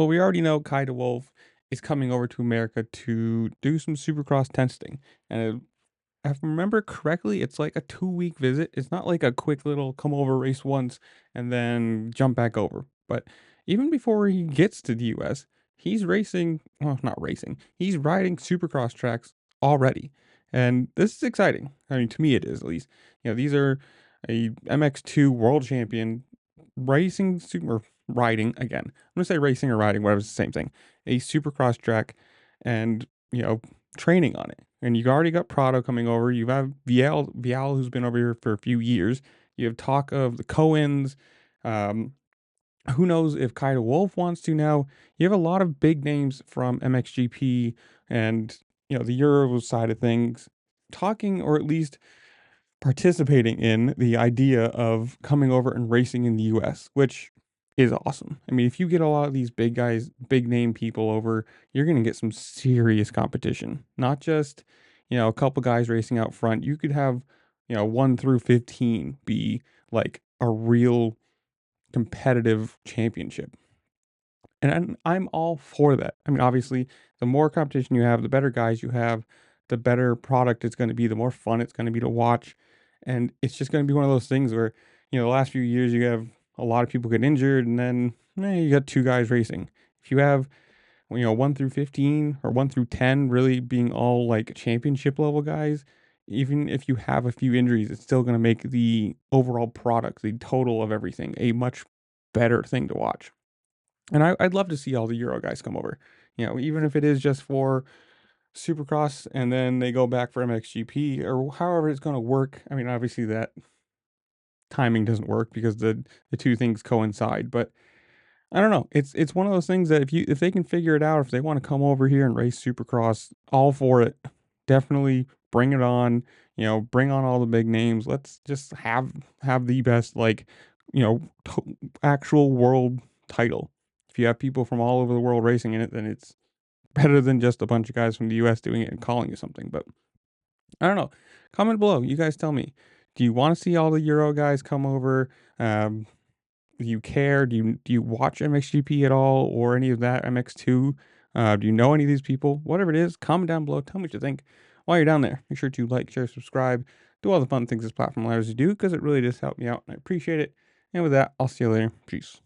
Well, we already know Kai de Wolf is coming over to America to do some Supercross testing, and if I remember correctly, it's like a 2-week visit. It's not like a quick little come over, race once, and then jump back over. But even before he gets to the US, he's racing, well, not racing, he's riding Supercross tracks already. And this is exciting. I mean, to me, it is at least. These are a MX2 world champion racing super riding again. I'm gonna say racing or riding, whatever, it's the same thing. A Supercross track, and training on it. And you already got Prado coming over. You have Vial who's been over here for a few years. You have talk of the Coens. Um, who knows if Kaida Wolf wants to now? You have a lot of big names from MXGP and the Euro side of things talking, or at least participating in the idea of coming over and racing in the US, which is awesome. I mean, if you get a lot of these big guys, big name people over, you're going to get some serious competition. Not just, a couple guys racing out front. You could have, 1 through 15 be like a real competitive championship. And I'm all for that. I mean, obviously, the more competition you have, the better guys you have, the better product it's going to be, the more fun it's going to be to watch. And it's just going to be one of those things where, the last few years you have a lot of people get injured, and then you got two guys racing. If you have, 1 through 15 or 1 through 10 really being all like championship level guys, even if you have a few injuries, it's still going to make the overall product, the total of everything, a much better thing to watch. And I'd love to see all the Euro guys come over. Even if it is just for Supercross and then they go back for MXGP or however it's going to work. I mean, obviously that timing doesn't work because the two things coincide. But I don't know. It's one of those things that if they can figure it out, if they want to come over here and race Supercross, all for it. Definitely bring it on. Bring on all the big names. Let's just have the best actual world title. If you have people from all over the world racing in it, then it's better than just a bunch of guys from the US doing it and calling you something. But I don't know. Comment below. You guys tell me. Do you want to see all the Euro guys come over? Do you care? Do you watch MXGP at all, or any of that MX2? Do you know any of these people? Whatever it is, comment down below. Tell me what you think. While you're down there, make sure to like, share, subscribe, do all the fun things this platform allows you to do, because it really does help me out, and I appreciate it. And with that, I'll see you later. Peace.